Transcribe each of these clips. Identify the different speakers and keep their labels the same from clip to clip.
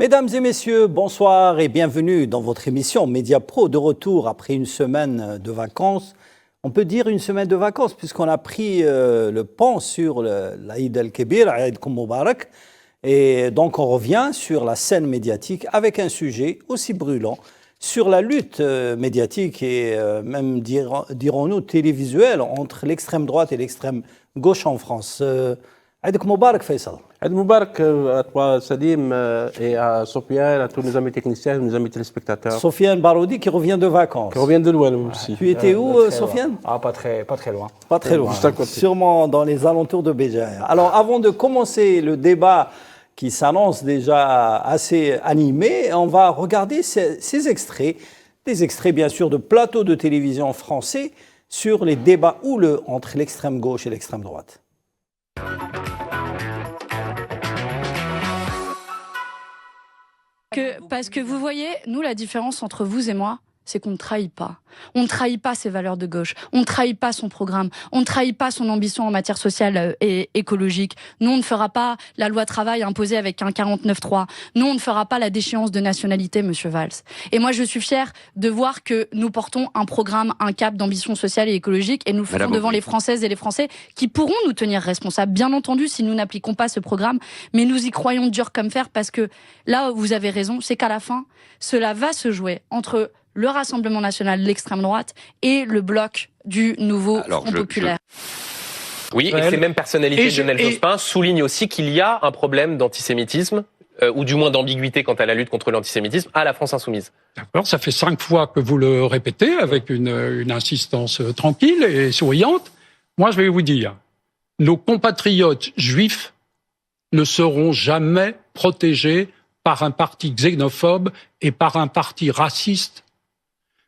Speaker 1: Mesdames et messieurs, bonsoir et bienvenue dans votre émission Média Pro, de retour après une semaine de vacances. On peut dire une semaine de vacances puisqu'on a pris le pont sur l'Aïd el-Kébir, Aïd Moubarak. Et donc on revient sur la scène médiatique avec un sujet aussi brûlant sur la lutte médiatique et même dirons-nous télévisuelle entre l'extrême droite et l'extrême gauche en France. Aïd Moubarak, Faisal.
Speaker 2: Aïd Moubarak à toi, Salim, et à Sofiane, à tous nos amis techniciens, nos amis téléspectateurs.
Speaker 1: Sofiane Baroudi qui revient de vacances.
Speaker 2: Qui revient de loin aussi.
Speaker 1: Tu étais où, Sofiane?
Speaker 3: Pas très loin.
Speaker 1: Pas très loin. Sûrement dans les alentours de Béjaïa. Alors, avant de commencer le débat qui s'annonce déjà assez animé, on va regarder ces extraits, des extraits bien sûr de plateaux de télévision français sur les débats houleux entre l'extrême gauche et l'extrême droite.
Speaker 4: Parce que vous voyez, nous, la différence entre vous et moi, c'est qu'on ne trahit pas. On ne trahit pas ses valeurs de gauche. On ne trahit pas son programme. On ne trahit pas son ambition en matière sociale et écologique. Nous, on ne fera pas la loi travail imposée avec un 49.3. Nous, on ne fera pas la déchéance de nationalité, Monsieur Valls. Et moi, je suis fière de voir que nous portons un programme, un cap d'ambition sociale et écologique, et nous le faisons devant les Françaises et les Français qui pourront nous tenir responsables, bien entendu, si nous n'appliquons pas ce programme. Mais nous y croyons dur comme fer parce que là où vous avez raison, c'est qu'à la fin, cela va se jouer entre le Rassemblement national, l'extrême droite, et le bloc du nouveau Front populaire.
Speaker 5: Oui, et ces mêmes personnalités de Lionel Jospin soulignent aussi qu'il y a un problème d'antisémitisme, ou du moins d'ambiguïté quant à la lutte contre l'antisémitisme, à la France insoumise.
Speaker 6: D'accord, ça fait 5 fois que vous le répétez, avec une insistance tranquille et souriante. Moi, je vais vous dire, nos compatriotes juifs ne seront jamais protégés par un parti xénophobe et par un parti raciste,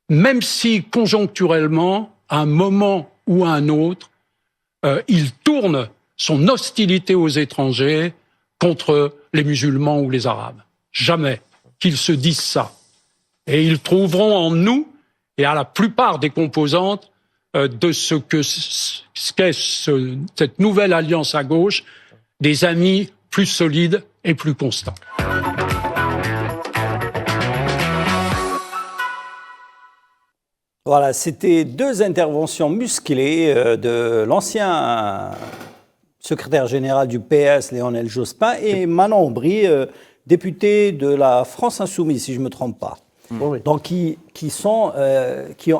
Speaker 6: même si, conjoncturellement, à un moment ou à un autre, il tourne son hostilité aux étrangers contre les musulmans ou les arabes. Jamais qu'ils se disent ça. Et ils trouveront en nous, et à la plupart des composantes de ce qu'est cette nouvelle alliance à gauche, des amis plus solides et plus constants.
Speaker 1: Voilà, c'était 2 interventions musclées de l'ancien secrétaire général du PS, Lionel Jospin, et Manon Aubry, député de la France Insoumise, si je ne me trompe pas. Oui. Donc, qui ont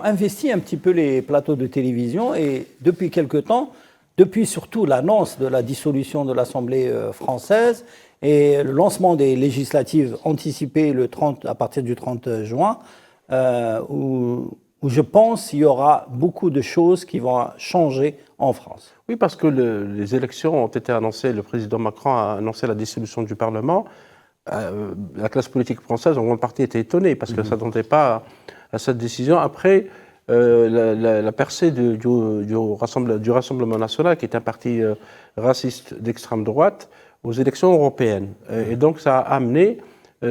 Speaker 1: investi un petit peu les plateaux de télévision, et depuis quelque temps, depuis surtout l'annonce de la dissolution de l'Assemblée française et le lancement des législatives anticipées à partir du 30 juin, où je pense qu'il y aura beaucoup de choses qui vont changer en France.
Speaker 2: Oui, parce que les élections ont été annoncées, le président Macron a annoncé la dissolution du Parlement. La classe politique française, en grande partie, était étonnée, parce qu'elle ne s'attendait pas à cette décision. Après, la percée du Rassemblement national, qui est un parti raciste d'extrême droite, aux élections européennes. Et donc, ça a amené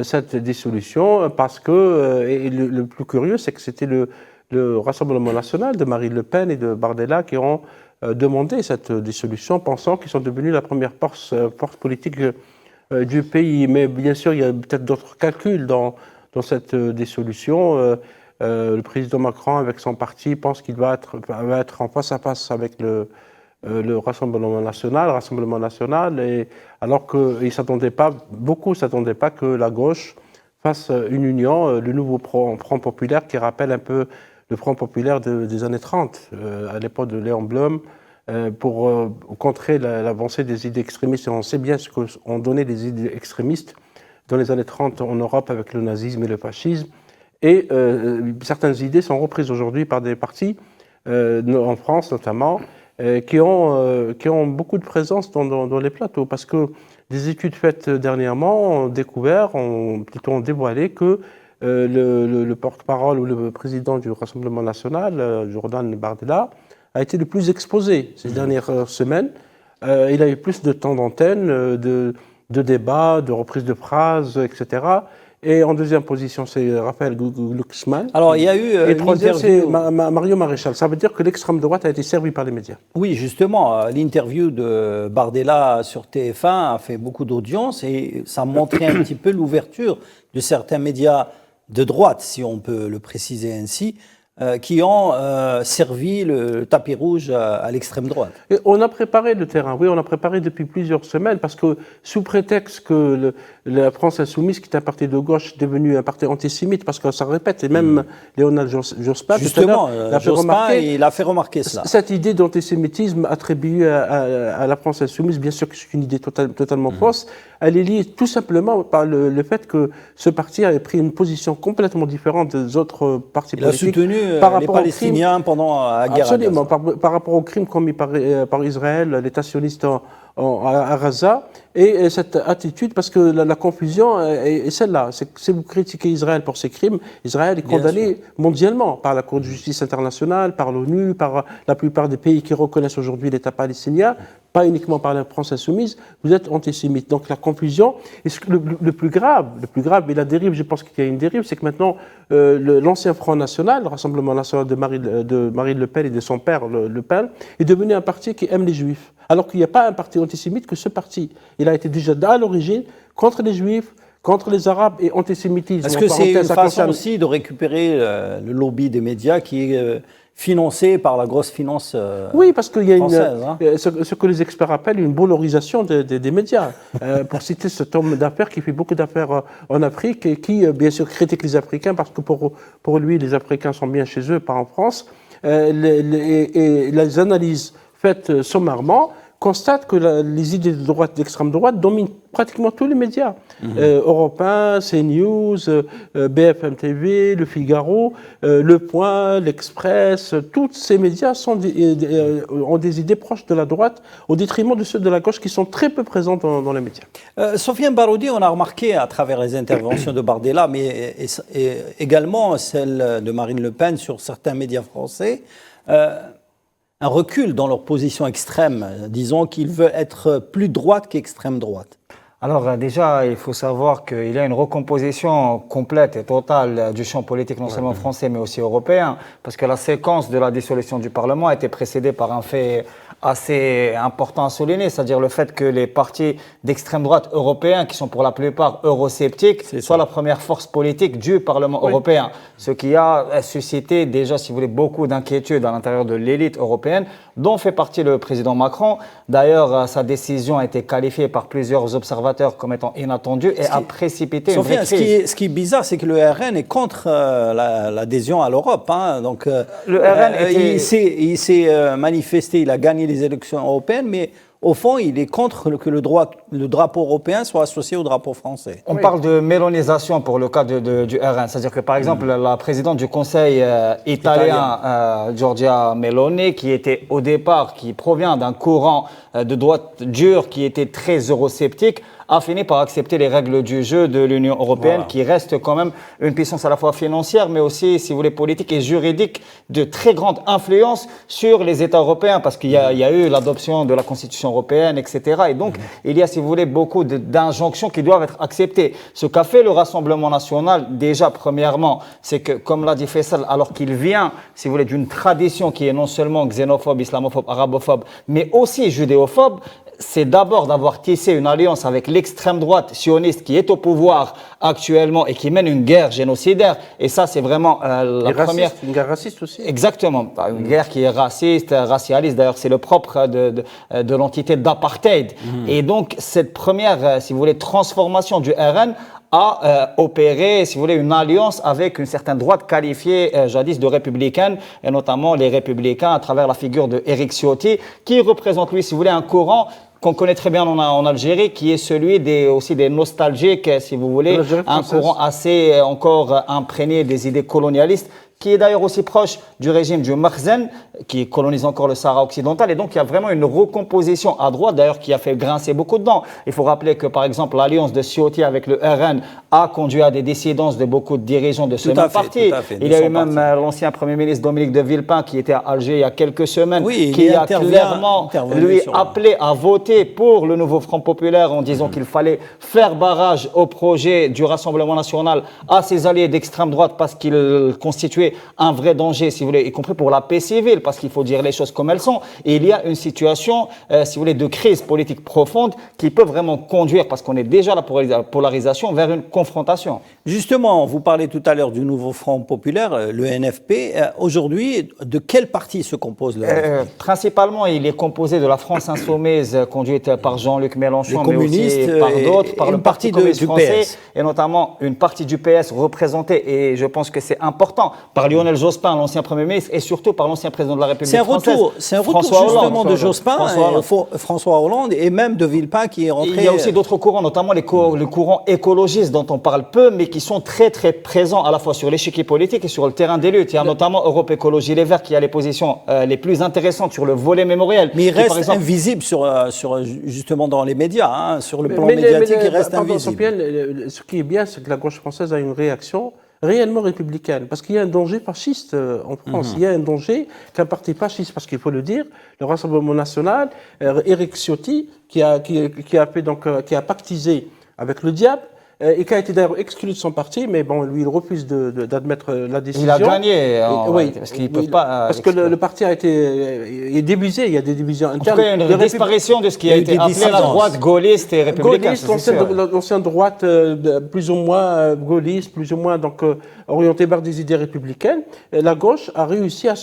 Speaker 2: cette dissolution, parce que, et le plus curieux, c'est que c'était le Rassemblement national de Marine Le Pen et de Bardella qui ont demandé cette dissolution, pensant qu'ils sont devenus la première force politique du pays. Mais bien sûr, il y a peut-être d'autres calculs dans cette dissolution. Le président Macron, avec son parti, pense qu'il va être en face à face avec le Rassemblement national, et alors qu'ils s'attendaient pas, beaucoup s'attendaient pas que la gauche fasse une union, le nouveau Front populaire qui rappelle un peu le Front populaire des années 30, à l'époque de Léon Blum, pour contrer l'avancée des idées extrémistes. Et on sait bien ce qu'ont donné les idées extrémistes dans les années 30 en Europe avec le nazisme et le fascisme. Et certaines idées sont reprises aujourd'hui par des partis, en France notamment, qui ont beaucoup de présence dans les plateaux. Parce que des études faites dernièrement ont dévoilé que le porte-parole ou le président du Rassemblement national, Jordan Bardella, a été le plus exposé ces dernières semaines. Il a eu plus de temps d'antenne, de débats, de reprises de phrases, etc. Et en deuxième position, c'est Raphaël Glucksmann.
Speaker 1: Alors, il y a eu
Speaker 2: et troisième, c'est
Speaker 1: l'interview...
Speaker 2: Mario Maréchal. Ça veut dire que l'extrême droite a été servie par les médias.
Speaker 1: Oui, justement, l'interview de Bardella sur TF1 a fait beaucoup d'audience et ça montrait un petit peu l'ouverture de certains médias de droite, si on peut le préciser ainsi, qui ont servi le tapis rouge à l'extrême droite.
Speaker 2: Et on a préparé le terrain, oui, on a préparé depuis plusieurs semaines, parce que sous prétexte que la France insoumise, qui est un parti de gauche, est devenu un parti antisémite, parce que ça répète, et même Léonard Jospin,
Speaker 1: justement, Jospin, il a fait remarquer cela.
Speaker 2: Cette idée d'antisémitisme attribuée à la France insoumise, bien sûr que c'est une idée totalement fausse, elle est liée tout simplement par le fait que ce parti avait pris une position complètement différente des autres partis politiques.
Speaker 1: Il a soutenu les Palestiniens pendant la guerre.
Speaker 2: Absolument, par rapport aux crimes commis par Israël, l'État sioniste à Gaza, et cette attitude, parce que la confusion est celle-là. Si vous critiquez Israël pour ses crimes, Israël est condamné mondialement par la Cour de justice internationale, par l'ONU, par la plupart des pays qui reconnaissent aujourd'hui l'État palestinien, pas uniquement par la France insoumise. Vous êtes antisémite. Donc la confusion, et le plus grave, et la dérive, je pense qu'il y a une dérive, c'est que maintenant l'ancien Front National, le Rassemblement National de Marine Le Pen et de son père Le Pen, est devenu un parti qui aime les Juifs. Alors qu'il n'y a pas un parti antisémite que ce parti. Il a été déjà à l'origine contre les Juifs, contre les Arabes et antisémitisme.
Speaker 1: Est-ce que c'est une façon aussi de récupérer le lobby des médias qui est financé par la grosse finance
Speaker 2: oui, parce qu'il y a
Speaker 1: ce
Speaker 2: que les experts appellent une bollorisation des médias. Pour citer cet homme d'affaires qui fait beaucoup d'affaires en Afrique et qui, bien sûr, critique les Africains parce que pour lui, les Africains sont bien chez eux, pas en France. Et les analyses faites sommairement constate que les idées de droite, d'extrême droite dominent pratiquement tous les médias. Européens, CNews, BFM TV, Le Figaro, Le Point, L'Express, tous ces médias ont des idées proches de la droite au détriment de ceux de la gauche qui sont très peu présents dans les médias.
Speaker 1: Sofiane Baroudi, on a remarqué à travers les interventions de Bardella, mais et également celle de Marine Le Pen sur certains médias français, un recul dans leur position extrême, disons qu'ils veulent être plus droite qu'extrême droite.
Speaker 3: Alors déjà, il faut savoir qu'il y a une recomposition complète et totale du champ politique, non seulement français, mais aussi européen, parce que la séquence de la dissolution du Parlement a été précédée par un fait assez important à souligner, c'est-à-dire le fait que les partis d'extrême droite européens, qui sont pour la plupart eurosceptiques, soient la première force politique du Parlement européen, ce qui a suscité déjà, si vous voulez, beaucoup d'inquiétudes à l'intérieur de l'élite européenne, dont fait partie le président Macron. D'ailleurs, sa décision a été qualifiée par plusieurs observateurs comme étant inattendue et a précipité une vraie crise.
Speaker 1: Ce qui est bizarre, c'est que le RN est contre l'adhésion à l'Europe. Hein. Donc,
Speaker 3: le RN
Speaker 1: il s'est manifesté, il a gagné les élections européennes, mais au fond, il est contre que le drapeau européen soit associé au drapeau français.
Speaker 3: On parle de mélonisation pour le cas du RN. C'est-à-dire que, par exemple, la présidente du Conseil italien, Giorgia Meloni, qui provient d'un courant de droite dure, qui était très eurosceptique, a fini par accepter les règles du jeu de l'Union européenne, qui reste quand même une puissance à la fois financière, mais aussi, si vous voulez, politique et juridique, de très grande influence sur les États européens, parce qu'il y a eu l'adoption de la Constitution européenne, etc. Et donc, il y a, si vous voulez, beaucoup d'injonctions qui doivent être acceptées. Ce qu'a fait le Rassemblement national, déjà, premièrement, c'est que, comme l'a dit Faisal, alors qu'il vient, si vous voulez, d'une tradition qui est non seulement xénophobe, islamophobe, arabophobe, mais aussi judéophobe, c'est d'abord d'avoir tissé une alliance avec l'extrême droite sioniste qui est au pouvoir actuellement et qui mène une guerre génocidaire. Et ça, c'est vraiment la première...
Speaker 2: Une guerre raciste aussi.
Speaker 3: Exactement. Une guerre qui est raciste, racialiste. D'ailleurs, c'est le propre de l'entité d'apartheid. Et donc, cette première, si vous voulez, transformation du RN a opéré, si vous voulez, une alliance avec une certaine droite qualifiée jadis de républicaine, et notamment les républicains à travers la figure de Éric Ciotti, qui représente, lui, si vous voulez, un courant qu'on connaît très bien en Algérie, qui est celui aussi des nostalgiques, si vous voulez, un courant assez encore imprégné des idées colonialistes, qui est d'ailleurs aussi proche du régime du Makhzen, qui colonise encore le Sahara occidental. Et donc, il y a vraiment une recomposition à droite, d'ailleurs, qui a fait grincer beaucoup de dents. Il faut rappeler que, par exemple, l'alliance de Ciotti avec le RN a conduit à des dissidences de beaucoup de dirigeants de ce même parti. Il y a eu même l'ancien Premier ministre Dominique de Villepin qui était à Alger il y a quelques semaines, qui a clairement lui appelé à voter pour le nouveau Front populaire en disant qu'il fallait faire barrage au projet du Rassemblement national à ses alliés d'extrême droite parce qu'il constituait un vrai danger, si vous voulez, y compris pour la paix civile, parce qu'il faut dire les choses comme elles sont. Et il y a une situation, si vous voulez, de crise politique profonde qui peut vraiment conduire, parce qu'on est déjà à la polarisation, vers une confrontation.
Speaker 1: Justement, vous parlez tout à l'heure du nouveau Front populaire, le NFP. Aujourd'hui, de quel parti se compose le NFP?
Speaker 3: Principalement, il est composé de la France insoumise, conduite par Jean-Luc Mélenchon, mais aussi par d'autres, par le Parti communiste français, et notamment une partie du PS représentée, et je pense que c'est important, par Lionel Jospin, l'ancien Premier ministre, et surtout par l'ancien président de la République française.
Speaker 1: C'est un retour justement de Jospin, François Hollande, et même de Villepin qui est rentré.
Speaker 3: Il y a aussi d'autres courants, notamment les courants écologistes dont on parle peu, mais qui sont très très présents à la fois sur l'échiquier politique et sur le terrain des luttes. Il y a notamment Europe Écologie Les Verts qui a les positions les plus intéressantes sur le volet mémoriel.
Speaker 1: Mais il reste invisible justement dans les médias, sur le plan médiatique, il reste invisible.
Speaker 2: Ce qui est bien, c'est que la gauche française a une réaction réellement républicaine, parce qu'il y a un danger fasciste en France. Il y a un danger qu'un parti fasciste, parce qu'il faut le dire, le Rassemblement national, Éric Ciotti, qui a pactisé avec le diable, et qui a été d'ailleurs exclu de son parti, mais bon, lui, il refuse d'admettre la décision.
Speaker 3: Il a gagné, oui, parce qu'il ne peut pas...
Speaker 2: Parce que le parti a été divisé, il y a des divisions internes.
Speaker 3: En tout cas, il y a une disparition de ce qui a été appelé la droite gaulliste et républicaine.
Speaker 2: L'ancienne droite, plus ou moins gaulliste, plus ou moins orientée vers des idées républicaines. Et la gauche a réussi à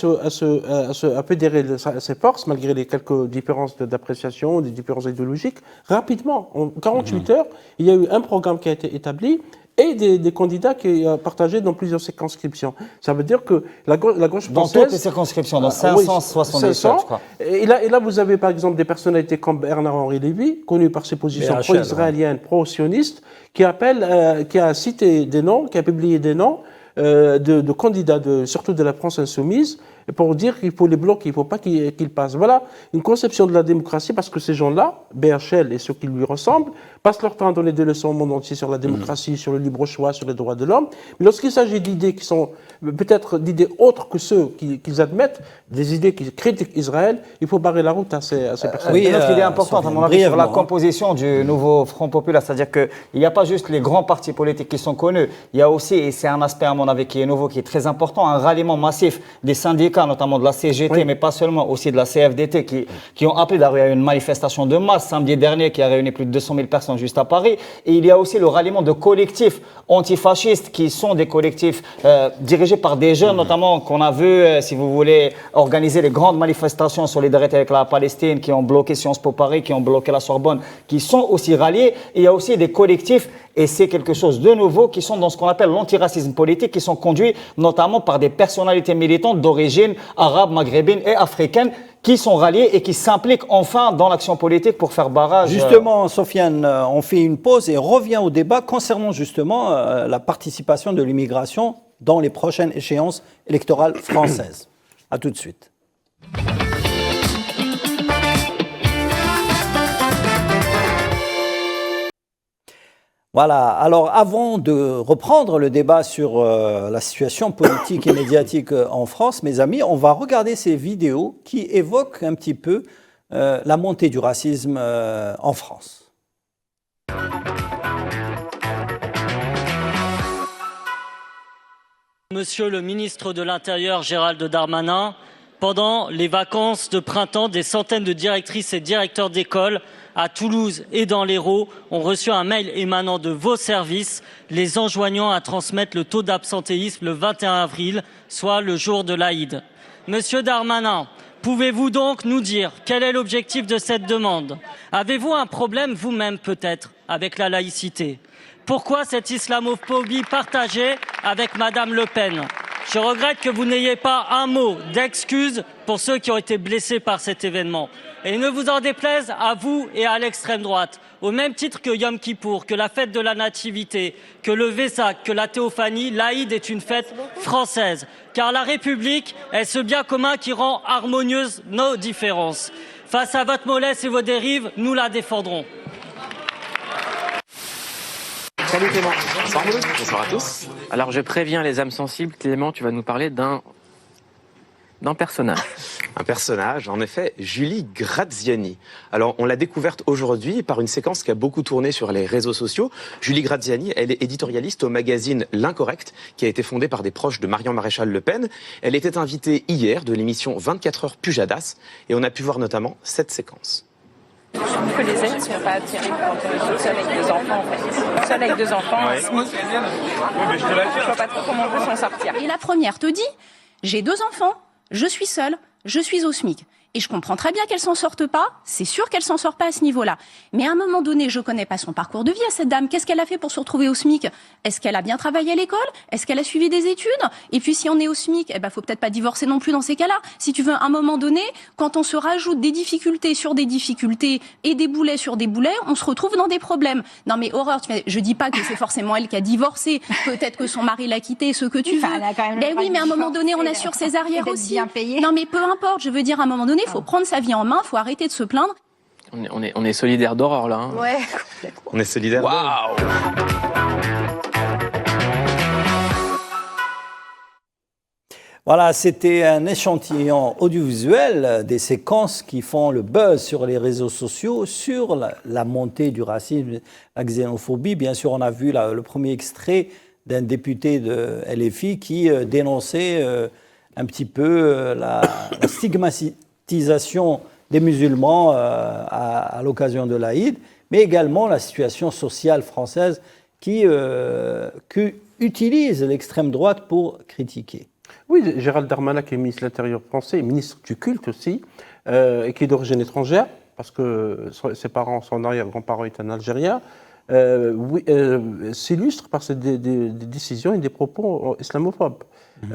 Speaker 2: fédérer ses forces, malgré les quelques différences d'appréciation, des différences idéologiques, rapidement. En 48 heures, il y a eu un programme qui a été établi et des candidats qui partagés dans plusieurs circonscriptions. Ça veut dire que la gauche française...
Speaker 3: Dans toutes les circonscriptions, dans 577, je crois.
Speaker 2: Et là, vous avez par exemple des personnalités comme Bernard-Henri Lévy, connu par ses positions pro-israéliennes, pro-sionistes, qui a cité des noms, qui a publié des noms de candidats, surtout de la France insoumise, pour dire qu'il faut les bloquer, il ne faut pas qu'ils passent. Voilà une conception de la démocratie, parce que ces gens-là, BHL et ceux qui lui ressemblent, passent leur temps à donner des leçons au monde entier sur la démocratie, sur le libre choix, sur les droits de l'homme. Mais lorsqu'il s'agit d'idées qui sont peut-être d'idées autres que ceux qu'ils admettent, des idées qui critiquent Israël, il faut barrer la route à ces personnes.
Speaker 3: Oui, une autre idée importante, à mon avis, sur la composition du nouveau Front populaire, c'est-à-dire qu'il n'y a pas juste les grands partis politiques qui sont connus, il y a aussi, et c'est un aspect à mon avis qui est nouveau, qui est très important, un ralliement massif des syndicats, notamment de la CGT, mais pas seulement, aussi de la CFDT, qui ont appelé d'ailleurs à une manifestation de masse samedi dernier qui a réuni plus de 200 000 personnes juste à Paris. Et il y a aussi le ralliement de collectifs antifascistes qui sont des collectifs dirigés par des jeunes, notamment qu'on a vu, si vous voulez, organiser les grandes manifestations en solidarité avec la Palestine, qui ont bloqué Sciences Po Paris, qui ont bloqué la Sorbonne, qui sont aussi ralliés. Et il y a aussi des collectifs, et c'est quelque chose de nouveau, qui sont dans ce qu'on appelle l'antiracisme politique, qui sont conduits notamment par des personnalités militantes d'origine arabe, maghrébine et africaine, qui sont ralliés et qui s'impliquent enfin dans l'action politique pour faire barrage.
Speaker 1: Justement, Sofiane, on fait une pause et revient au débat concernant justement la participation de l'immigration dans les prochaines échéances électorales françaises. À tout de suite. Voilà, alors avant de reprendre le débat sur la situation politique et médiatique en France, mes amis, on va regarder ces vidéos qui évoquent un petit peu la montée du racisme en France.
Speaker 7: Monsieur le ministre de l'Intérieur Gérald Darmanin, pendant les vacances de printemps, des centaines de directrices et directeurs d'école à Toulouse et dans l'Hérault ont reçu un mail émanant de vos services les enjoignant à transmettre le taux d'absentéisme le 21 avril, soit le jour de l'Aïd. Monsieur Darmanin, pouvez-vous donc nous dire quel est l'objectif de cette demande? Avez-vous un problème vous-même peut-être avec la laïcité? Pourquoi cette islamophobie partagée avec Madame Le Pen? Je regrette que vous n'ayez pas un mot d'excuse pour ceux qui ont été blessés par cet événement. Et ne vous en déplaise à vous et à l'extrême droite, au même titre que Yom Kippour, que la fête de la Nativité, que le Vesak, que la Théophanie, l'Aïd est une fête française. Car la République est ce bien commun qui rend harmonieuses nos différences. Face à votre mollesse et vos dérives, nous la défendrons.
Speaker 8: Salut Clément. Bonsoir Mouloud. Bonsoir à tous. Alors je préviens les âmes sensibles, Clément, tu vas nous parler d'un personnage.
Speaker 9: Un personnage, en effet, Julie Graziani. Alors, on l'a découverte aujourd'hui par une séquence qui a beaucoup tourné sur les réseaux sociaux. Julie Graziani, elle est éditorialiste au magazine L'Incorrect, qui a été fondé par des proches de Marion Maréchal Le Pen. Elle était invitée hier de l'émission 24 heures Pujadas, et on a pu voir notamment cette séquence.
Speaker 10: Je trouve que les aides ne sont pas terribles quand on est toute seule avec 2 enfants, en fait. Seule avec 2 enfants, je vois pas trop comment on peut s'en sortir.
Speaker 11: Et la première te dit, j'ai 2 enfants, je suis seule, je suis au SMIC. Et je comprends très bien qu'elle s'en sorte pas, c'est sûr qu'elle s'en sort pas à ce niveau-là. Mais à un moment donné, je connais pas son parcours de vie à cette dame. Qu'est-ce qu'elle a fait pour se retrouver au SMIC? Est-ce qu'elle a bien travaillé à l'école? Est-ce qu'elle a suivi des études? Et puis si on est au SMIC, eh ben faut peut-être pas divorcer non plus dans ces cas-là. Si tu veux, à un moment donné, quand on se rajoute des difficultés sur des difficultés et des boulets sur des boulets, on se retrouve dans des problèmes. Non mais horreur, je dis pas que c'est forcément elle qui a divorcé. Peut-être que son mari l'a quitté, ce que tu veux. Ben oui, mais à un moment donné, on assure ses arrières aussi. Non mais peu importe, je veux dire, à un moment donné, il faut prendre sa vie en main, il faut arrêter de se plaindre.
Speaker 8: On est solidaire d'Aurore là. Hein.
Speaker 11: Ouais, complètement.
Speaker 9: On est solidaire.
Speaker 8: Waouh.
Speaker 1: Voilà, c'était un échantillon audiovisuel des séquences qui font le buzz sur les réseaux sociaux sur la montée du racisme, la xénophobie. Bien sûr, on a vu le premier extrait d'un député de LFI qui dénonçait un petit peu la stigmatisation des musulmans à l'occasion de l'Aïd, mais également la situation sociale française qui utilise l'extrême droite pour critiquer.
Speaker 2: Oui, Gérald Darmanin, qui est ministre de l'Intérieur français, ministre du culte aussi, et qui est d'origine étrangère, parce que ses parents, son arrière-grand-parent est un Algérien, s'illustre par des décisions et des propos islamophobes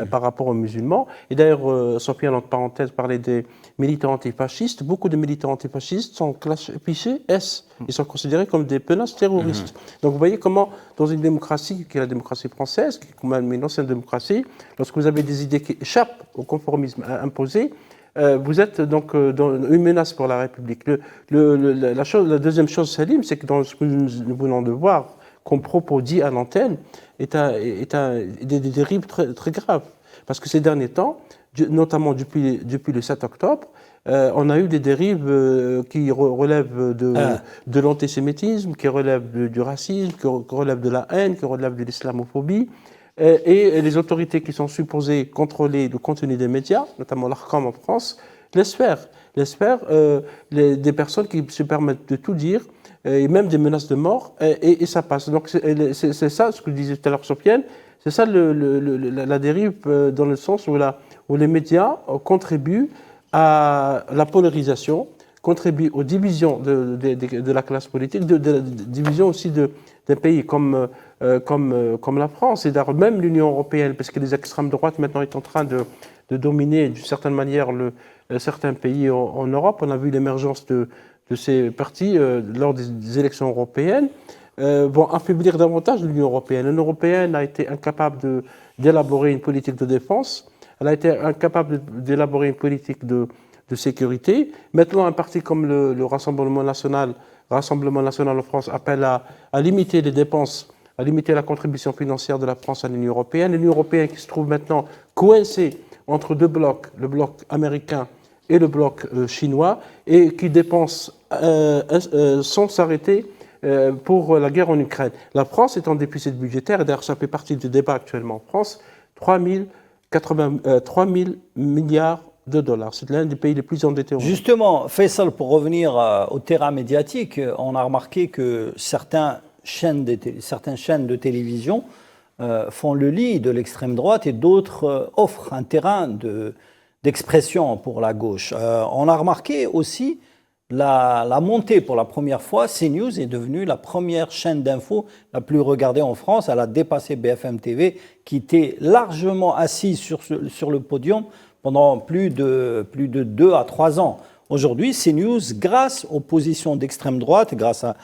Speaker 2: par rapport aux musulmans. Et d'ailleurs, Sofiane, entre parenthèses, parlait des militants antifascistes. Beaucoup de militants antifascistes sont fichés S. Ils sont considérés comme des menaces terroristes. Donc vous voyez comment, dans une démocratie qui est la démocratie française, qui est quand même une ancienne démocratie, lorsque vous avez des idées qui échappent au conformisme imposé, vous êtes donc dans une menace pour la République. La deuxième chose, Salim, c'est que dans ce que nous venons de voir, comme propos dit à l'antenne, est des dérives très, très graves. Parce que ces derniers temps, notamment depuis le 7 octobre, on a eu des dérives qui relèvent de l'antisémitisme, qui relèvent du racisme, qui relèvent de la haine, qui relèvent de l'islamophobie. Et les autorités qui sont supposées contrôler le contenu des médias, notamment l'Arcom en France, laissent faire des personnes qui se permettent de tout dire, et même des menaces de mort, et ça passe. Donc c'est ça, ce que disait tout à l'heure Sofiane, c'est ça la dérive dans le sens où les médias contribuent à la polarisation, contribuent aux divisions de la classe politique, de la division aussi d'un pays comme la France, et d'ailleurs même l'Union européenne, parce que les extrêmes droites maintenant est en train de dominer d'une certaine manière certains pays en Europe. On a vu l'émergence de ces partis lors des élections européennes, vont affaiblir davantage l'Union européenne. L'Union européenne a été incapable d'élaborer une politique de défense, elle a été incapable d'élaborer une politique de sécurité. Maintenant, un parti comme le Rassemblement national en France appelle à limiter les dépenses, à limiter la contribution financière de la France à l'Union européenne. L'Union européenne qui se trouve maintenant coincée entre deux blocs, le bloc américain et le bloc chinois, et qui dépense sans s'arrêter pour la guerre en Ukraine. La France est en déficit budgétaire, et d'ailleurs ça fait partie du débat actuellement en France, 3 000 milliards de dollars. C'est l'un des pays les plus endettés au monde.
Speaker 1: Justement, Faisal, pour revenir au terrain médiatique, on a remarqué que certaines chaînes de télévision font le lit de l'extrême droite et d'autres offrent un terrain d'expression pour la gauche. On a remarqué aussi la montée pour la première fois. CNews est devenue la première chaîne d'info la plus regardée en France. Elle a dépassé BFM TV, qui était largement assise sur le podium pendant plus de 2 à 3 ans. Aujourd'hui, CNews, grâce aux positions d'extrême droite, grâce à,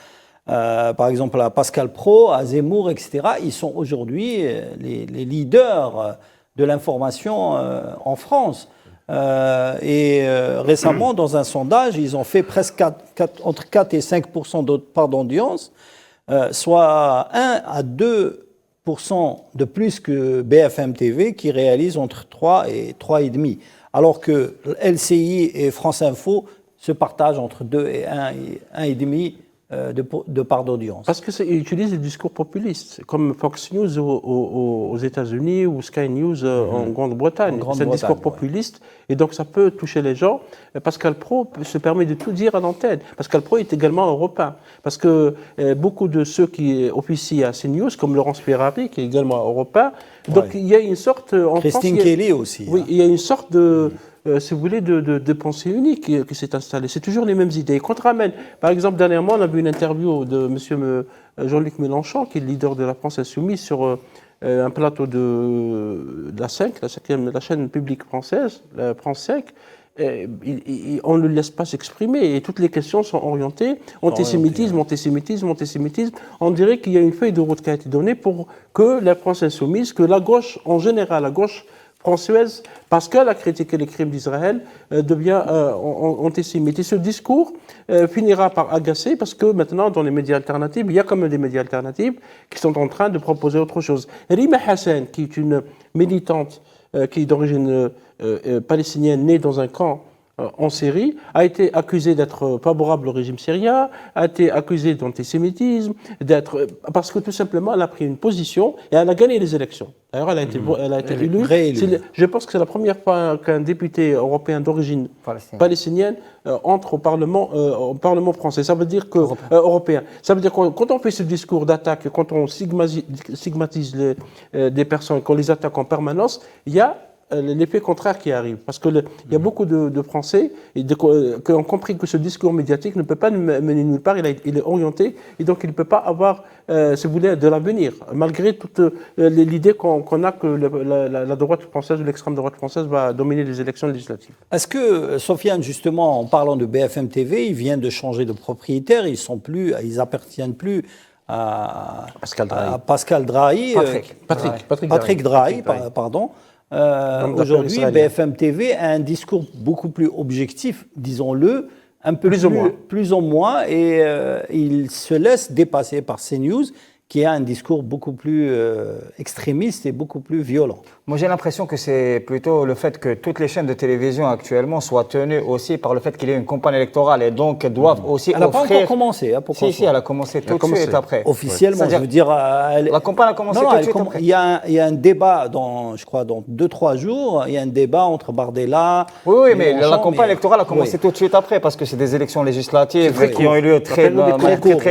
Speaker 1: par exemple, à Pascal Praud, à Zemmour, etc., ils sont aujourd'hui les leaders de l'information en France. Récemment, dans un sondage, ils ont fait presque entre 4 et 5% de part d'audience. soit 1 à 2% de plus que BFM TV, qui réalise entre 3 et 3,5. Alors que LCI et France Info se partagent entre 2 et 1,5 de part d'audience.
Speaker 2: Parce qu'ils utilisent des discours populistes, comme Fox News aux États-Unis ou Sky News en Grande-Bretagne. C'est un discours populiste, et donc ça peut toucher les gens. Pascal Praud se permet de tout dire à l'antenne. Pascal Praud est également européen, parce que beaucoup de ceux qui officient à CNews, comme Laurence Ferrari, qui est également européen, donc il y a une sorte...
Speaker 1: Christine Kelly aussi.
Speaker 2: Oui, il y a une sorte de... si vous voulez, de pensée unique qui s'est installée. C'est toujours les mêmes idées. Qu'on te ramène. Par exemple, dernièrement, on a vu une interview de M. Jean-Luc Mélenchon, qui est le leader de la France Insoumise, sur un plateau de la 5, la chaîne publique française, la France 5. On ne le laisse pas s'exprimer et toutes les questions sont orientées antisémitisme, antisémitisme, antisémitisme. On dirait qu'il y a une feuille de route qui a été donnée pour que la France Insoumise, que la gauche en général, la gauche française, parce qu'elle a critiqué les crimes d'Israël, devient antisémite. Et ce discours finira par agacer, parce que maintenant, dans les médias alternatifs, il y a quand même des médias alternatifs qui sont en train de proposer autre chose. Rima Hassan, qui est une militante qui est d'origine palestinienne, née dans un camp en Syrie, a été accusée d'être favorable au régime syrien, a été accusée d'antisémitisme, parce que tout simplement elle a pris une position et elle a gagné les élections. D'ailleurs, elle a été élue. Je pense que c'est la première fois qu'un député européen d'origine palestinienne entre au Parlement français. Ça veut dire que européen. Ça veut dire que quand on fait ce discours d'attaque, quand on stigmatise des personnes, qu'on les attaque en permanence, il y a l'effet contraire qui arrive. Parce qu'il y a beaucoup de Français qui ont compris que ce discours médiatique ne peut pas nous mener nulle part, il est orienté, et donc il ne peut pas avoir, si vous voulez, de l'avenir, malgré toute l'idée qu'on a que la droite française ou l'extrême droite française va dominer les élections législatives.
Speaker 1: Est-ce que, Sofiane, justement, en parlant de BFM TV, ils viennent de changer de propriétaire, ils appartiennent plus à Pascal Drahi, Patrick Drahi, pardon. Aujourd'hui, BFM TV a un discours beaucoup plus objectif, disons-le, un peu plus ou moins, et il se laisse dépasser par CNews, qui a un discours beaucoup plus extrémiste et beaucoup plus violent.
Speaker 3: Moi, j'ai l'impression que c'est plutôt le fait que toutes les chaînes de télévision actuellement soient tenues aussi par le fait qu'il y ait une campagne électorale et donc doivent aussi
Speaker 1: offrir... Elle n'a pas encore commencé.
Speaker 3: Si, elle a commencé tout de suite après.
Speaker 1: Officiellement, je veux dire...
Speaker 3: La campagne a commencé tout de suite après.
Speaker 1: Il y a un débat, je crois, dans 2-3 jours, il y a un débat entre Bardella...
Speaker 3: Oui, mais la campagne électorale a commencé tout de suite après parce que c'est des élections législatives qui ont eu lieu très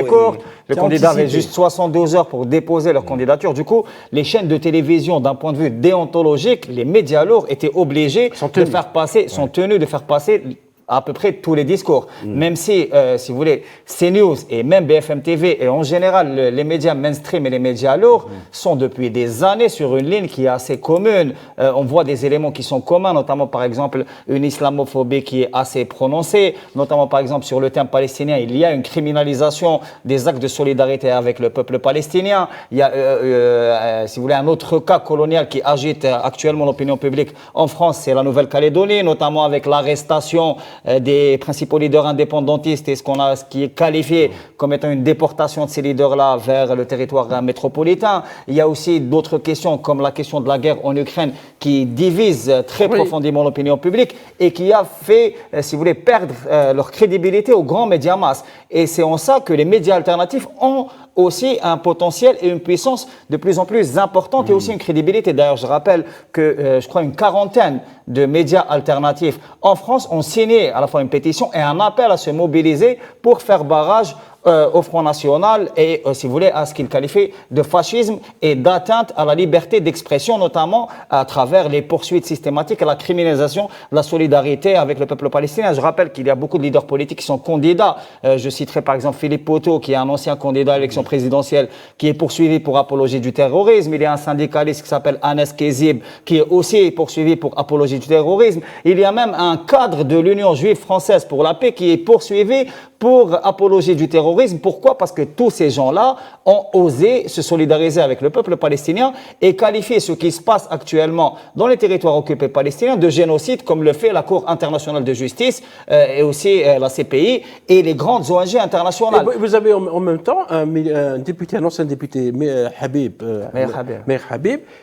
Speaker 3: court. Le candidat avait juste 72 heures pour déposer leur candidature. Du coup, les chaînes de télévision, d'un point de vue déontologique, les médias lourds étaient obligés de faire passer, sont tenus de faire passer à peu près tous les discours. Même si vous voulez, CNews et même BFM TV et en général les médias mainstream et les médias lourds sont depuis des années sur une ligne qui est assez commune. On voit des éléments qui sont communs, notamment par exemple une islamophobie qui est assez prononcée, notamment par exemple sur le thème palestinien, il y a une criminalisation des actes de solidarité avec le peuple palestinien. Il y a, si vous voulez, un autre cas colonial qui agite actuellement l'opinion publique en France, c'est la Nouvelle-Calédonie, notamment avec l'arrestation des principaux leaders indépendantistes et ce qui est qualifié comme étant une déportation de ces leaders-là vers le territoire métropolitain. Il y a aussi d'autres questions comme la question de la guerre en Ukraine qui divise très profondément l'opinion publique et qui a fait, si vous voulez, perdre leur crédibilité aux grands médias masses. Et c'est en ça que les médias alternatifs ont aussi un potentiel et une puissance de plus en plus importante et aussi une crédibilité. D'ailleurs, je rappelle que, je crois, une quarantaine de médias alternatifs en France ont signé à la fois une pétition et un appel à se mobiliser pour faire barrage au Front National et, si vous voulez, à ce qu'il qualifie de fascisme et d'atteinte à la liberté d'expression, notamment à travers les poursuites systématiques à la criminalisation de la solidarité avec le peuple palestinien. Je rappelle qu'il y a beaucoup de leaders politiques qui sont candidats. Je citerai par exemple Philippe Poteau, qui est un ancien candidat à l'élection présidentielle, qui est poursuivi pour apologie du terrorisme. Il y a un syndicaliste qui s'appelle Anas Kezib, qui est aussi poursuivi pour apologie du terrorisme. Il y a même un cadre de l'Union juive française pour la paix qui est poursuivi pour apologie du terrorisme terrorisme. Pourquoi? Parce que tous ces gens-là ont osé se solidariser avec le peuple palestinien et qualifier ce qui se passe actuellement dans les territoires occupés palestiniens de génocide, comme le fait la Cour internationale de justice et aussi la CPI et les grandes ONG internationales.
Speaker 2: Et vous avez en même temps un député, un ancien député, Meir Habib,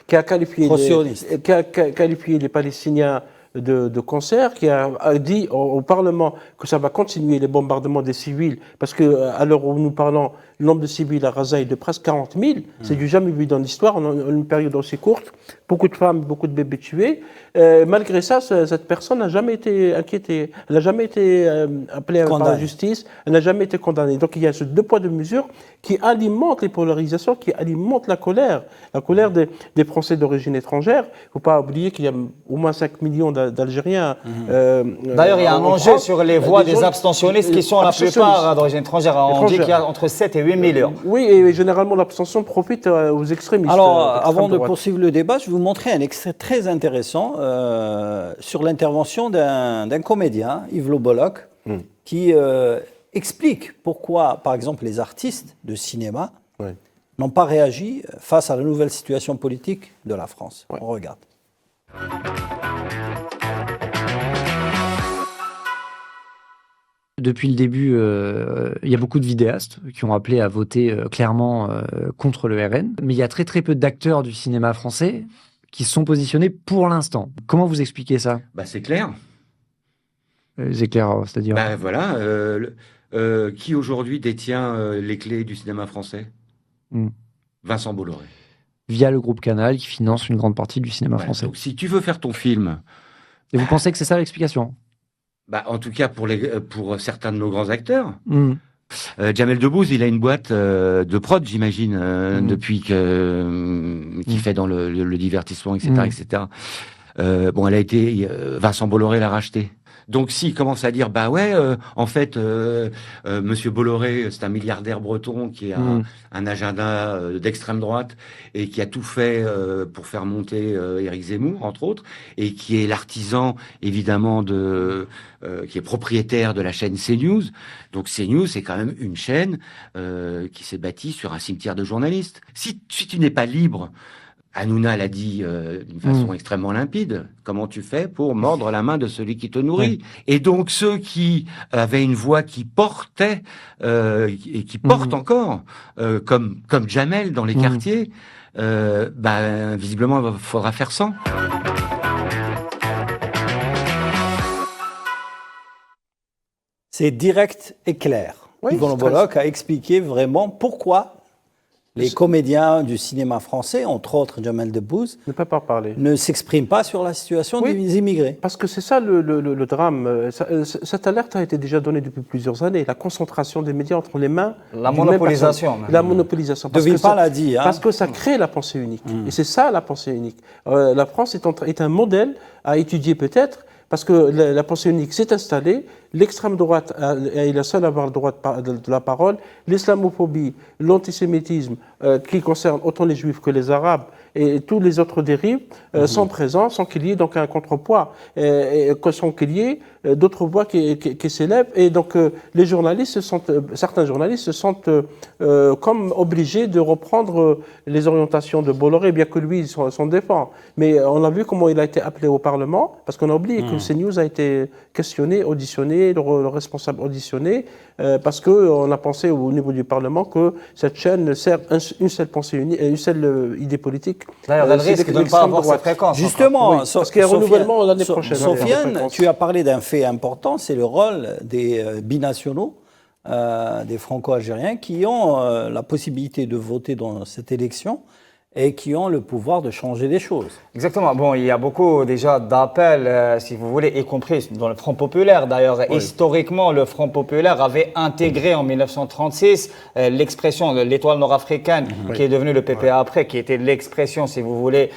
Speaker 2: qui a qualifié les Palestiniens de concert, qui a dit au Parlement que ça va continuer les bombardements des civils, parce qu'à l'heure où nous parlons, le nombre de civils à Gaza est de presque 40 000. C'est du jamais vu dans l'histoire, en une période aussi courte. Beaucoup de femmes, beaucoup de bébés tués. Malgré ça, cette personne n'a jamais été inquiétée. Elle n'a jamais été appelée par la justice. Elle n'a jamais été condamnée. Donc il y a ce deux poids, deux mesures qui alimentent les polarisations, qui alimentent la colère des Français d'origine étrangère. Il ne faut pas oublier qu'il y a au moins 5 millions d'Algériens.
Speaker 3: D'ailleurs, il y a un enjeu sur les voix des abstentionnistes qui sont la plupart d'origine étrangère. On dit qu'il y a entre 7 et 8 millions.
Speaker 2: Oui, et généralement l'abstention profite aux extrémistes.
Speaker 1: Alors, avant de poursuivre le débat, je vais vous montrer un extrait très intéressant sur l'intervention d'un comédien, Yves Le Bolloc, qui explique pourquoi, par exemple, les artistes de cinéma n'ont pas réagi face à la nouvelle situation politique de la France. On regarde.
Speaker 12: Depuis le début, il y a beaucoup de vidéastes qui ont appelé à voter clairement contre le RN. Mais il y a très très peu d'acteurs du cinéma français qui se sont positionnés pour l'instant. Comment vous expliquez ça?
Speaker 13: C'est clair.
Speaker 12: C'est clair, c'est-à-dire
Speaker 13: voilà. Qui aujourd'hui détient les clés du cinéma français? Vincent Bolloré.
Speaker 12: Via le groupe Canal qui finance une grande partie du cinéma français.
Speaker 13: Donc si tu veux faire ton film...
Speaker 12: Et vous pensez que c'est ça l'explication?
Speaker 13: En tout cas, pour certains de nos grands acteurs. Jamel Debbouze, il a une boîte de prod, j'imagine, depuis qu'il fait dans le divertissement, etc., etc. Elle a été... Vincent Bolloré l'a racheté. Donc s'il commence à dire en fait Monsieur Bolloré c'est un milliardaire breton qui a un agenda d'extrême droite et qui a tout fait pour faire monter Éric Zemmour entre autres, et qui est l'artisan évidemment qui est propriétaire de la chaîne CNews. Donc CNews c'est quand même une chaîne qui s'est bâtie sur un cimetière de journalistes. Si tu n'es pas libre, Hanouna l'a dit d'une façon extrêmement limpide, comment tu fais pour mordre la main de celui qui te nourrit? Et donc ceux qui avaient une voix qui portait et qui portent encore, comme Jamel dans les quartiers, visiblement il faudra faire sans.
Speaker 1: C'est direct et clair. Yves Le Bolloc a expliqué vraiment pourquoi les comédiens du cinéma français, entre autres Jamel Debbouze, ne s'expriment pas sur la situation des immigrés.
Speaker 2: Parce que c'est ça le drame. Cette alerte a été déjà donnée depuis plusieurs années. La concentration des médias entre les mains.
Speaker 3: La monopolisation.
Speaker 2: La monopolisation.
Speaker 1: De Villepin l'a dit.
Speaker 2: Parce que ça crée la pensée unique. Et c'est ça la pensée unique. La France est un modèle à étudier peut-être, parce que la pensée unique s'est installée. L'extrême droite est la seule à avoir le droit de la parole. L'islamophobie, l'antisémitisme, qui concerne autant les juifs que les arabes, et tous les autres dérives sont présents sans qu'il y ait donc un contrepoids, sans qu'il y ait d'autres voix qui s'élèvent. Et donc les journalistes certains journalistes se sentent comme obligés de reprendre les orientations de Bolloré, bien que lui s'en défend. Mais on a vu comment il a été appelé au Parlement, parce qu'on a oublié que CNews a été questionné, auditionné, le responsable auditionné, parce qu'on a pensé au niveau du Parlement que cette chaîne sert une seule pensée unique, une seule idée politique.
Speaker 3: D'ailleurs, elle risque de ne pas avoir sa fréquence.
Speaker 1: Justement,
Speaker 2: parce qu'il y a un renouvellement l'année prochaine.
Speaker 1: Sofiane, tu as parlé d'un fait important, c'est le rôle des binationaux, des franco-algériens, qui ont la possibilité de voter dans cette élection et qui ont le pouvoir de changer des choses.
Speaker 3: Exactement. Bon, il y a beaucoup déjà d'appels, si vous voulez, y compris dans le Front populaire. D'ailleurs, historiquement, le Front populaire avait intégré en 1936 l'expression de l'étoile nord-africaine, qui est devenue le PPA après, qui était l'expression, si vous voulez,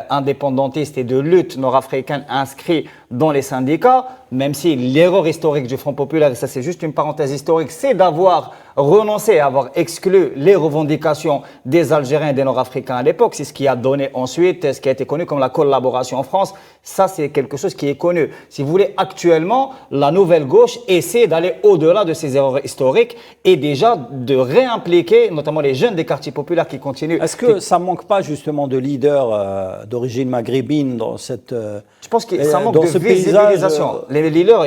Speaker 3: indépendantiste et de lutte nord-africaine inscrit dans les syndicats, même si l'erreur historique du Front populaire, et ça c'est juste une parenthèse historique, c'est d'avoir renoncé à avoir exclu les revendications des Algériens et des Nord-Africains à l'époque. C'est ce qui a donné ensuite ce qui a été connu comme la collaboration en France. Ça, c'est quelque chose qui est connu. Si vous voulez, actuellement, la nouvelle gauche essaie d'aller au-delà de ces erreurs historiques et déjà de réimpliquer notamment les jeunes des quartiers populaires qui continuent.
Speaker 1: Est-ce que ça manque pas justement de leaders d'origine maghrébine dans cette
Speaker 3: je pense que ça manque de visibilisation. Les leaders,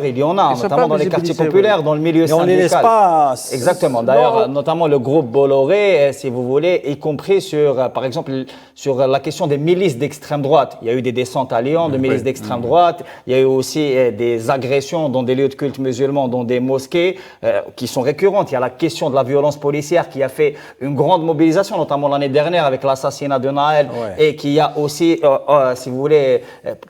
Speaker 3: il y en a, notamment dans les quartiers populaires, dans le milieu syndical.
Speaker 1: On les laisse pas.
Speaker 3: Exactement. D'ailleurs, notamment le groupe Bolloré, si vous voulez, y compris sur, par exemple, sur la question des milices d'extrême droite. Il y a eu des descentes à Lyon de milices d'extrême droite. Il y a eu aussi des agressions dans des lieux de culte musulmans, dans des mosquées, qui sont récurrentes. Il y a la question de la violence policière qui a fait une grande mobilisation, notamment l'année dernière avec l'assassinat de Naël, et qui a aussi, si vous voulez,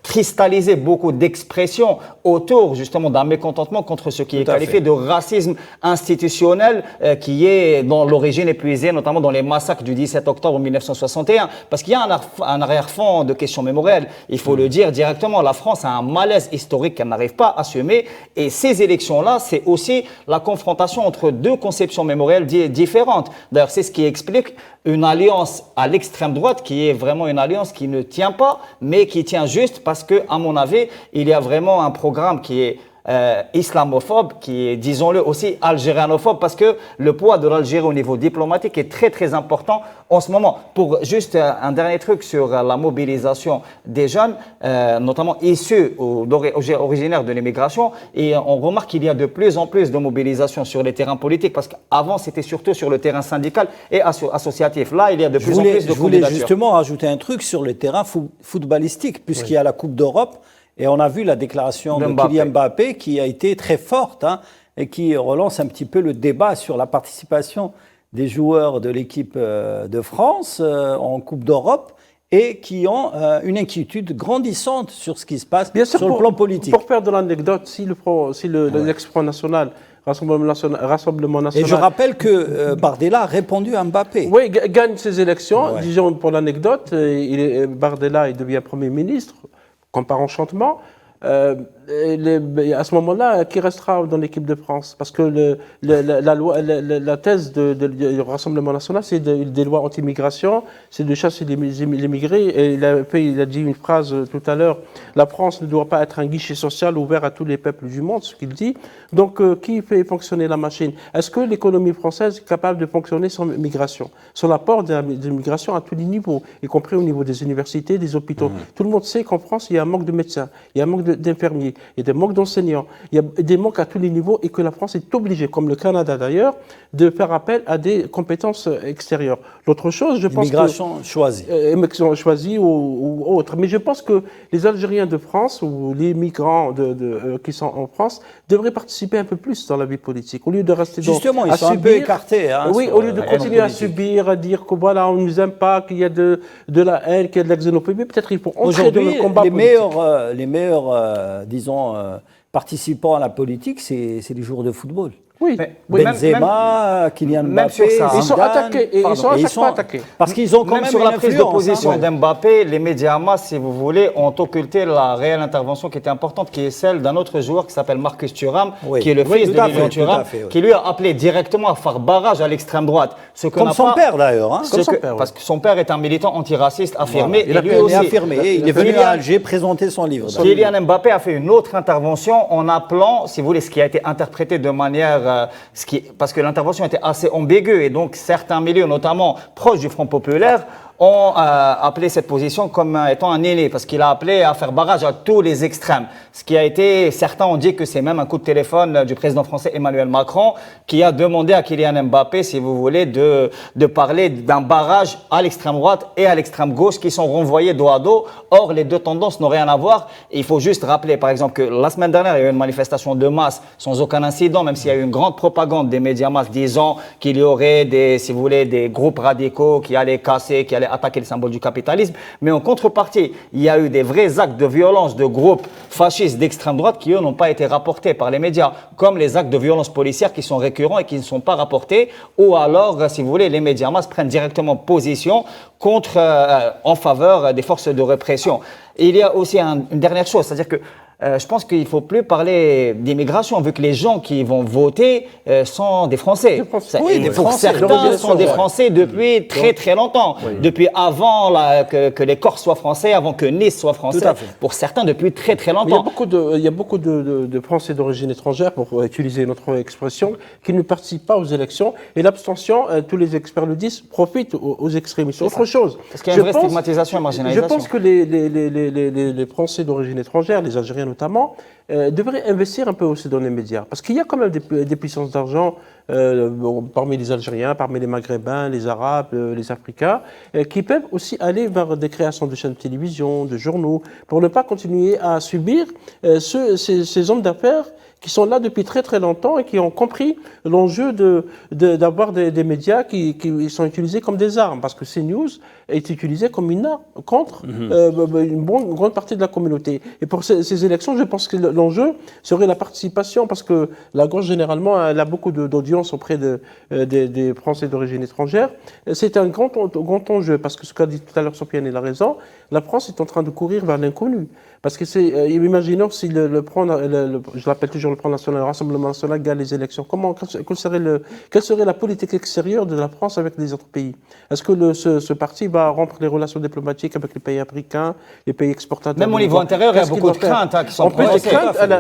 Speaker 3: cristallisé beaucoup d'expressions autour justement d'un mécontentement contre ce qui est qualifié de racisme institutionnel qui est dans l'origine épuisée, notamment dans les massacres du 17 octobre 1961. Parce qu'il y a un arrière-fond de questions mémorielles. Il faut le dire directement, la France a un malaise historique qu'elle n'arrive pas à assumer. Et ces élections-là, c'est aussi la confrontation entre deux conceptions mémorielles différentes. D'ailleurs, c'est ce qui explique une alliance à l'extrême droite qui est vraiment une alliance qui ne tient pas, mais qui tient juste parce que, à mon avis, il y a vraiment un programme qui est islamophobe, qui est, disons-le, aussi algérianophobe, parce que le poids de l'Algérie au niveau diplomatique est très très important en ce moment. Pour juste un dernier truc sur la mobilisation des jeunes, notamment issus originaires de l'immigration, et on remarque qu'il y a de plus en plus de mobilisation sur les terrains politiques, parce qu'avant c'était surtout sur le terrain syndical et associatif. Là, il y a de plus en plus de candidatures.
Speaker 1: Je voulais justement rajouter un truc sur le terrain footballistique, puisqu'il y a la Coupe d'Europe. Et on a vu la déclaration de Kylian Mbappé qui a été très forte et qui relance un petit peu le débat sur la participation des joueurs de l'équipe de France en Coupe d'Europe et qui ont une inquiétude grandissante sur ce qui se passe sur le plan politique.
Speaker 2: Pour faire de l'anecdote, si l'ex-Front National, Rassemblement National...
Speaker 1: Et je rappelle que Bardella a répondu à Mbappé.
Speaker 2: Oui, gagne ses élections. Disons pour l'anecdote, Bardella il devient Premier ministre. Comme par enchantement, à ce moment-là, qui restera dans l'équipe de France? Parce que la thèse du Rassemblement national, c'est des lois anti-immigration, c'est de chasser les immigrés. Et il a dit une phrase tout à l'heure, la France ne doit pas être un guichet social ouvert à tous les peuples du monde, ce qu'il dit. Donc, qui fait fonctionner la machine? Est-ce que l'économie française est capable de fonctionner sans migration? Sans l'apport de l'immigration à tous les niveaux, y compris au niveau des universités, des hôpitaux. Tout le monde sait qu'en France, il y a un manque de médecins, il y a un manque d'infirmiers, il y a des manques d'enseignants, il y a des manques à tous les niveaux et que la France est obligée, comme le Canada d'ailleurs, de faire appel à des compétences extérieures. L'autre chose, je pense
Speaker 1: Immigration choisie.
Speaker 2: Immigration choisie ou autre. Mais je pense que les Algériens de France ou les migrants qui sont en France devraient participer un peu plus dans la vie politique. Au lieu de rester
Speaker 1: justement, ils sont un peu écartés.
Speaker 2: Oui, au lieu de continuer à subir, à dire que voilà, on ne nous aime pas, qu'il y a de la haine, qu'il y a de la xénophobie, peut-être il faut entrer dans le combat politique.
Speaker 1: Les meilleurs, disons, participants à la politique, c'est les joueurs de football.
Speaker 2: Oui,
Speaker 1: Benzema, Kylian Mbappé,
Speaker 2: ils sont attaqués. Ils sont à chaque fois attaqués.
Speaker 1: Parce qu'ils ont quand même
Speaker 3: sur la prise de position d'Mbappé, les médias masse, si vous voulez, ont occulté la réelle intervention qui était importante, qui est celle d'un autre joueur qui s'appelle Marcus Thuram, qui est le fils de Lilian Thuram, qui lui a appelé directement à faire barrage à l'extrême droite.
Speaker 1: Comme son père d'ailleurs.
Speaker 3: Parce que son père est un militant antiraciste affirmé.
Speaker 1: Il est venu à Alger présenter son livre.
Speaker 3: Kylian Mbappé a fait une autre intervention en appelant, si vous voulez, ce qui a été interprété de manière parce que l'intervention était assez ambiguë et donc certains milieux, notamment proches du Front populaire, ont appelé cette position comme étant un aîné, parce qu'il a appelé à faire barrage à tous les extrêmes. Ce qui a été, certains ont dit que c'est même un coup de téléphone du président français Emmanuel Macron qui a demandé à Kylian Mbappé, si vous voulez, de parler d'un barrage à l'extrême droite et à l'extrême gauche qui sont renvoyés dos à dos. Or, les deux tendances n'ont rien à voir. Et il faut juste rappeler, par exemple, que la semaine dernière, il y a eu une manifestation de masse sans aucun incident, même s'il y a eu une grande propagande des médias masse disant qu'il y aurait si vous voulez, des groupes radicaux qui allaient casser, qui allaient fallait attaquer le symbole du capitalisme. Mais en contrepartie, il y a eu des vrais actes de violence de groupes fascistes d'extrême droite qui, eux, n'ont pas été rapportés par les médias, comme les actes de violence policière qui sont récurrents et qui ne sont pas rapportés, ou alors, si vous voulez, les médias en masse prennent directement position contre, en faveur des forces de répression. Et il y a aussi une dernière chose, c'est-à-dire que je pense qu'il ne faut plus parler d'immigration, vu que les gens qui vont voter sont des Français.
Speaker 1: Oui,
Speaker 3: pour certains, sont des Français depuis très longtemps. Oui. Depuis avant que les Corses soient français, avant que Nice soit français. Pour certains, depuis très longtemps.
Speaker 2: Mais il y a beaucoup de Français d'origine étrangère, pour utiliser notre expression, qui ne participent pas aux élections. Et l'abstention, tous les experts le disent, profite aux extrémistes. C'est autre chose.
Speaker 3: Parce qu'il y a une vraie stigmatisation et marginalisation.
Speaker 2: Je pense que les Français d'origine étrangère, les Algériens notamment, devraient investir un peu aussi dans les médias. Parce qu'il y a quand même des puissances d'argent parmi les Algériens, parmi les Maghrébins, les Arabes, les Africains, qui peuvent aussi aller vers des créations de chaînes de télévision, de journaux, pour ne pas continuer à subir ces hommes d'affaires qui sont là depuis très longtemps et qui ont compris l'enjeu d'avoir des médias qui sont utilisés comme des armes, parce que CNews est utilisé comme une arme contre une grande partie de la communauté. Et pour ces élections, je pense que l'enjeu serait la participation, parce que la gauche, généralement, elle a beaucoup d'audience auprès des Français d'origine étrangère. C'est un grand enjeu, parce que ce qu'a dit tout à l'heure Sofiane, il a raison, la France est en train de courir vers l'inconnu. Parce que imaginons si je l'appelle toujours le Front National, le Rassemblement National gagne les élections. Quelle serait la politique extérieure de la France avec les autres pays? Est-ce que ce parti va rompre les relations diplomatiques avec les pays africains, les pays exportateurs?
Speaker 3: Même au niveau intérieur, il y a beaucoup de craintes qui sont prononcées.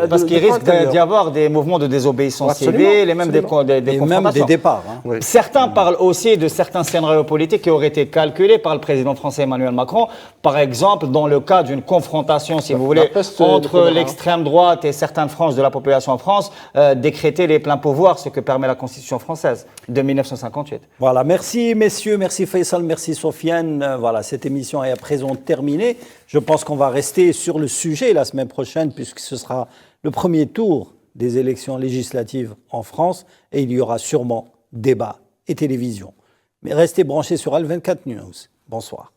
Speaker 3: Parce qu'il risque d'y avoir des mouvements de désobéissance civile et même des confrontations.
Speaker 1: Même des départs.
Speaker 3: Oui. Certains parlent aussi de certains scénarios politiques qui auraient été calculés par le président français Emmanuel Macron. Par exemple, dans le cas d'une confrontation, si vous voulez, entre l'extrême droite et certaines franges de la population en France, décréter les pleins pouvoirs, ce que permet la Constitution française de 1958.
Speaker 1: Voilà, merci messieurs, merci Faisal, merci Sofiane. Voilà, cette émission est à présent terminée. Je pense qu'on va rester sur le sujet la semaine prochaine, puisque ce sera le premier tour des élections législatives en France et il y aura sûrement débat et télévision. Mais restez branchés sur Al24 News. Bonsoir.